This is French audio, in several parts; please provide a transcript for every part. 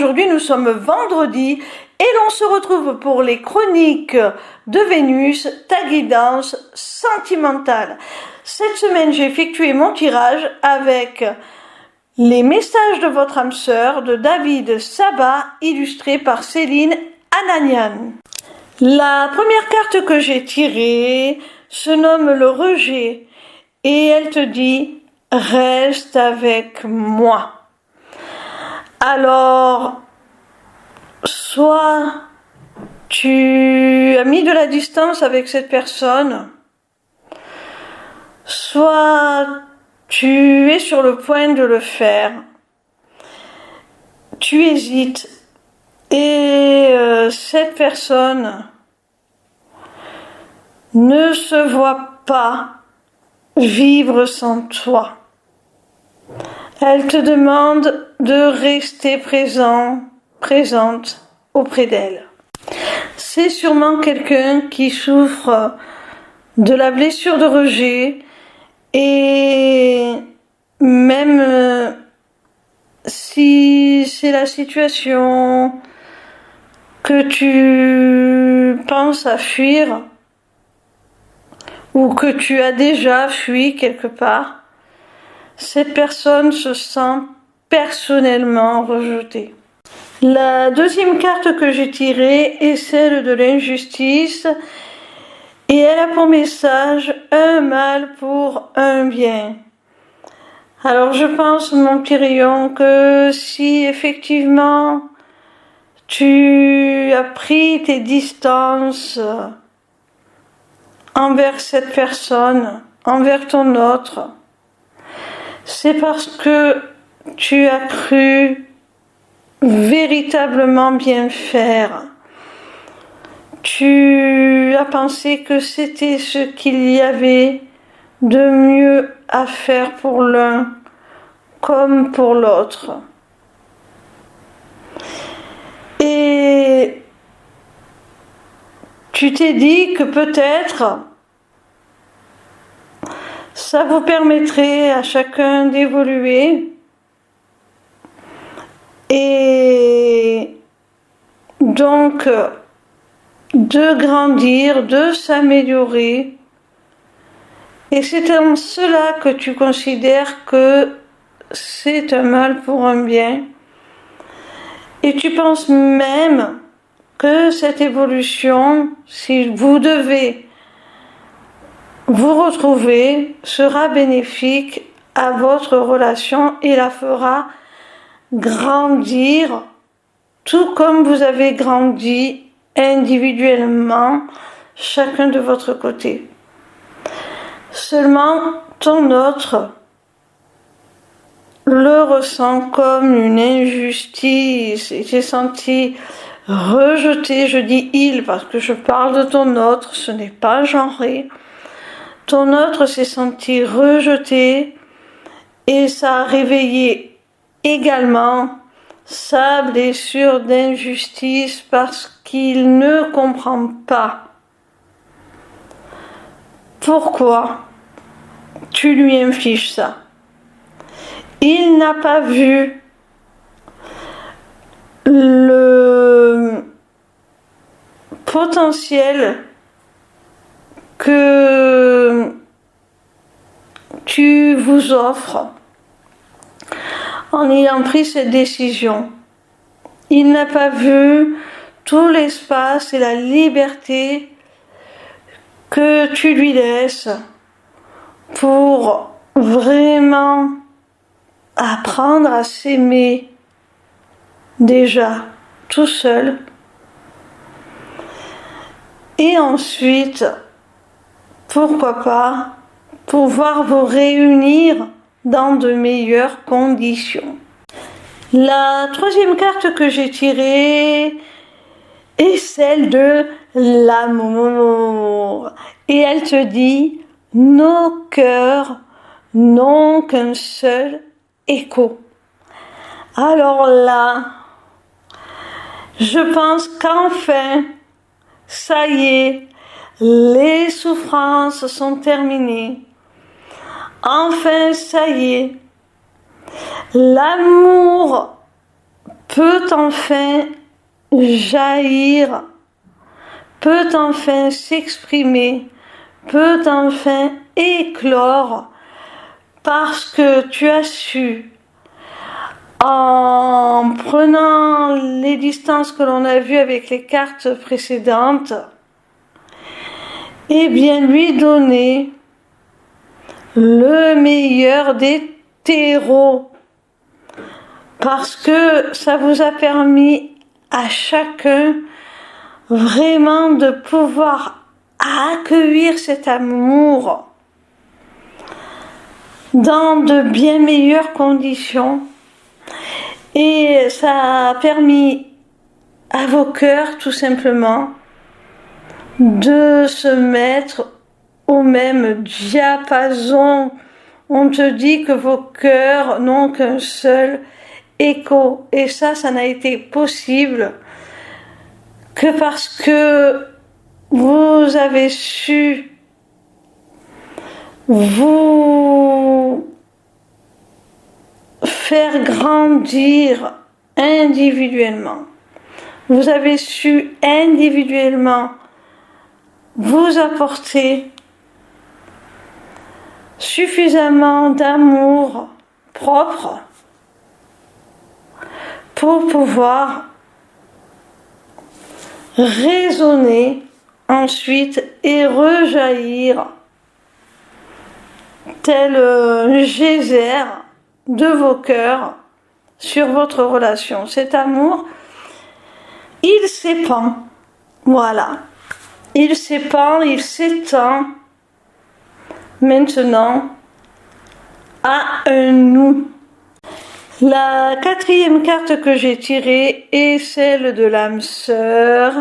aujourd'hui nous sommes vendredi et l'on se retrouve pour les chroniques de Vénus, ta guidance sentimentale. Cette semaine j'ai effectué mon tirage avec les messages de votre âme sœur de David Sabat, illustré par Céline Ananian. La première carte que j'ai tirée se nomme le rejet et elle te dit « Reste avec moi ». Alors, soit tu as mis de la distance avec cette personne, soit tu es sur le point de le faire, tu hésites et cette personne ne se voit pas vivre sans toi. Elle te demande de rester présente auprès d'elle. C'est sûrement quelqu'un qui souffre de la blessure de rejet et même si c'est la situation que tu penses à fuir ou que tu as déjà fui quelque part, cette personne se sent personnellement rejetée. La deuxième carte que j'ai tirée est celle de l'injustice et elle a pour message un mal pour un bien. Alors je pense, mon petit rayon, que si effectivement tu as pris tes distances envers cette personne, envers ton autre, c'est parce que tu as cru véritablement bien faire. Tu as pensé que c'était ce qu'il y avait de mieux à faire pour l'un comme pour l'autre. Et tu t'es dit que peut-être ça vous permettrait à chacun d'évoluer et donc de grandir, de s'améliorer. Et c'est en cela que tu considères que c'est un mal pour un bien. Et tu penses même que cette évolution, si vous devez vous retrouver, sera bénéfique à votre relation et la fera grandir, tout comme vous avez grandi individuellement, chacun de votre côté. Seulement, ton autre le ressent comme une injustice. Il s'est senti rejeté. Je dis il parce que je parle de ton autre, ce n'est pas genré. Ton autre s'est senti rejeté et ça a réveillé également sa blessure d'injustice parce qu'il ne comprend pas pourquoi tu lui infliges ça. Il n'a pas vu le potentiel que tu vous offres en ayant pris cette décision. Il n'a pas vu tout l'espace et la liberté que tu lui laisses pour vraiment apprendre à s'aimer déjà tout seul et ensuite, pourquoi pas, pouvoir vous réunir dans de meilleures conditions. La troisième carte que j'ai tirée est celle de l'amour. Et elle te dit, nos cœurs n'ont qu'un seul écho. Alors là, je pense qu'enfin, ça y est, les souffrances sont terminées. Enfin, ça y est, l'amour peut peut enfin jaillir, peut enfin s'exprimer, peut enfin éclore, parce que tu as su, en prenant les distances que l'on a vues avec les cartes précédentes, eh bien lui donner le meilleur des terreaux, parce que ça vous a permis à chacun vraiment de pouvoir accueillir cet amour dans de bien meilleures conditions, et ça a permis à vos cœurs tout simplement de se mettre au même diapason. On te dit que vos cœurs n'ont qu'un seul écho, et ça n'a été possible que parce que vous avez su vous faire grandir individuellement. Vous avez su individuellement vous apporter suffisamment d'amour propre pour pouvoir résonner ensuite et rejaillir tel un geyser de vos cœurs sur votre relation. Cet amour, il s'épand, voilà, il s'épand, il s'étend maintenant à un nous. La quatrième carte que j'ai tirée est celle de l'âme sœur,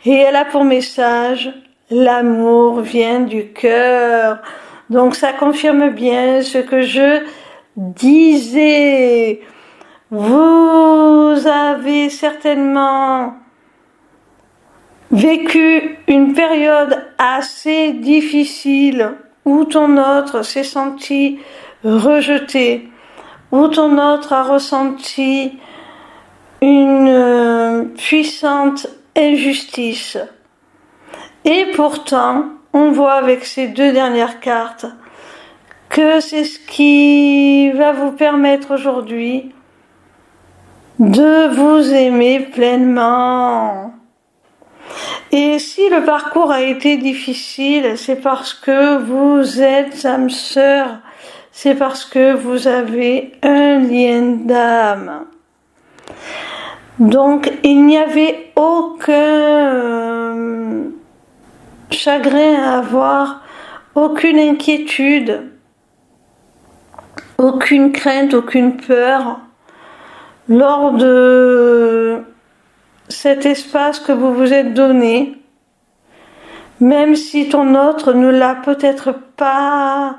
et elle a pour message: l'amour vient du cœur. Donc ça confirme bien ce que je disais. Vous avez certainement vécu une période assez difficile où ton autre s'est senti rejeté, où ton autre a ressenti une puissante injustice. Et pourtant, on voit avec ces deux dernières cartes que c'est ce qui va vous permettre aujourd'hui de vous aimer pleinement. Et si le parcours a été difficile, c'est parce que vous êtes âme sœur, c'est parce que vous avez un lien d'âme. Donc il n'y avait aucun chagrin à avoir, aucune inquiétude, aucune crainte, aucune peur lors de cet espace que vous vous êtes donné, même si ton autre ne l'a peut-être pas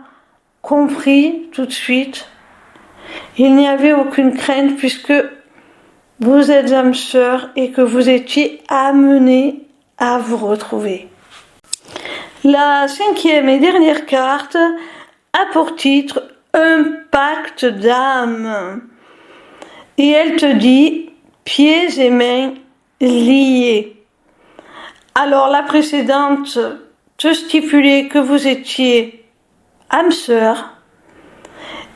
compris tout de suite. Il n'y avait aucune crainte puisque vous êtes âme sœur et que vous étiez amenés à vous retrouver. La cinquième et dernière carte a pour titre un pacte d'âme, et elle te dit pieds et mains liés. Alors la précédente te stipulait que vous étiez âme sœur,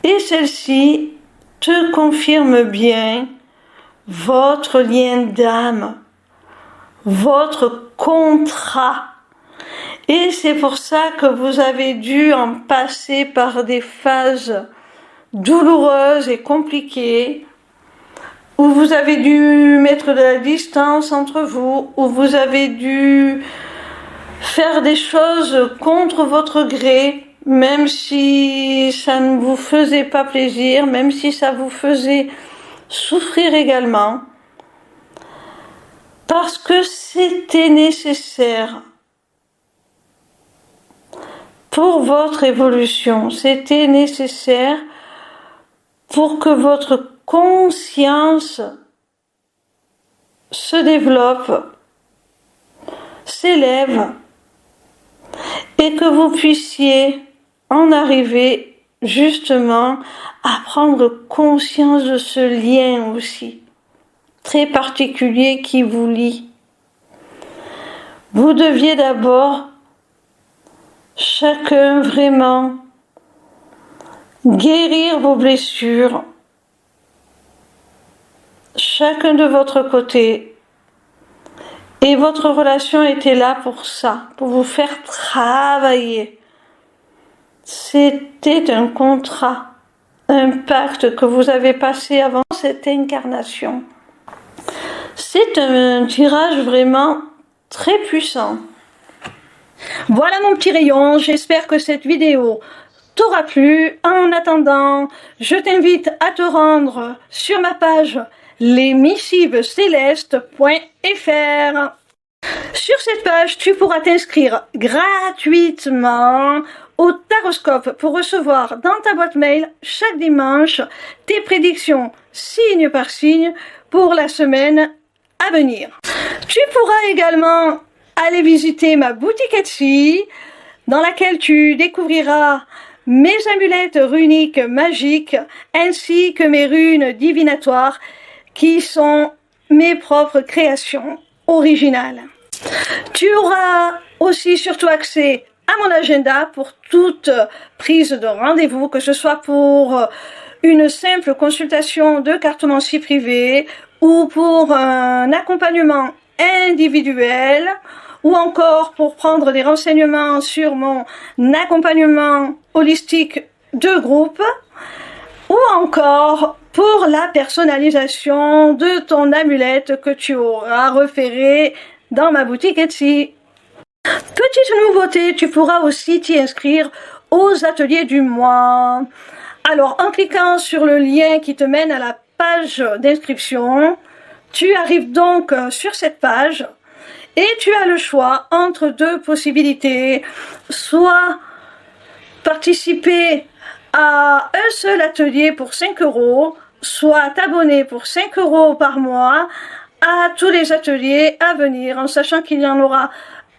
et celle-ci te confirme bien votre lien d'âme, votre contrat. Et c'est pour ça que vous avez dû en passer par des phases douloureuses et compliquées, où vous avez dû mettre de la distance entre vous, où vous avez dû faire des choses contre votre gré, même si ça ne vous faisait pas plaisir, même si ça vous faisait souffrir également, parce que c'était nécessaire pour votre évolution, c'était nécessaire pour que votre conscience se développe, s'élève, et que vous puissiez en arriver justement à prendre conscience de ce lien aussi, très particulier qui vous lie. Vous deviez d'abord, chacun vraiment, guérir vos blessures, chacun de votre côté. Et votre relation était là pour ça, pour vous faire travailler. C'était un contrat, un pacte que vous avez passé avant cette incarnation. C'est un tirage vraiment très puissant. Voilà mon petit rayon, j'espère que cette vidéo t'aura plu. En attendant, je t'invite à te rendre sur ma page lesmissivescélestes.fr. Sur cette page, tu pourras t'inscrire gratuitement au Taroscope pour recevoir dans ta boîte mail chaque dimanche tes prédictions signe par signe pour la semaine à venir. Tu pourras également aller visiter ma boutique Etsy dans laquelle tu découvriras mes amulettes runiques magiques ainsi que mes runes divinatoires qui sont mes propres créations originales. Tu auras aussi surtout accès à mon agenda pour toute prise de rendez-vous, que ce soit pour une simple consultation de cartomancie privée ou pour un accompagnement individuel ou encore pour prendre des renseignements sur mon accompagnement holistique de groupe ou encore pour la personnalisation de ton amulette que tu auras repérée dans ma boutique Etsy. Petite nouveauté, tu pourras aussi t'y inscrire aux ateliers du mois. Alors, en cliquant sur le lien qui te mène à la page d'inscription, tu arrives donc sur cette page et tu as le choix entre deux possibilités. Soit participer à un seul atelier pour 5 €, soit t'abonner pour 5 € par mois à tous les ateliers à venir, en sachant qu'il y en aura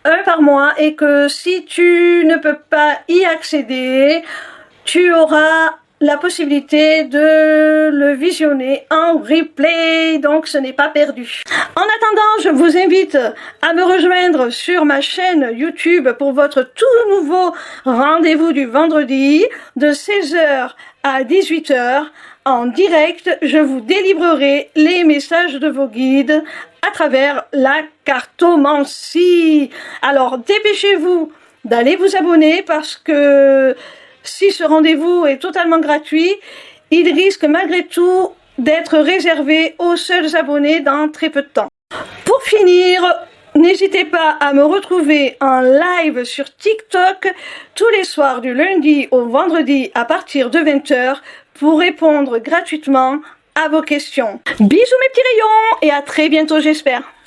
un par mois et que si tu ne peux pas y accéder, tu auras la possibilité de le visionner en replay, donc ce n'est pas perdu. En attendant, je vous invite à me rejoindre sur ma chaîne YouTube pour votre tout nouveau rendez-vous du vendredi de 16 h à 18 h. En direct, je vous délivrerai les messages de vos guides à travers la cartomancie. Alors dépêchez-vous d'aller vous abonner parce que si ce rendez-vous est totalement gratuit, il risque malgré tout d'être réservé aux seuls abonnés dans très peu de temps. Pour finir, n'hésitez pas à me retrouver en live sur TikTok tous les soirs du lundi au vendredi à partir de 20 h pour répondre gratuitement à vos questions. Bisous mes petits rayons et à très bientôt j'espère.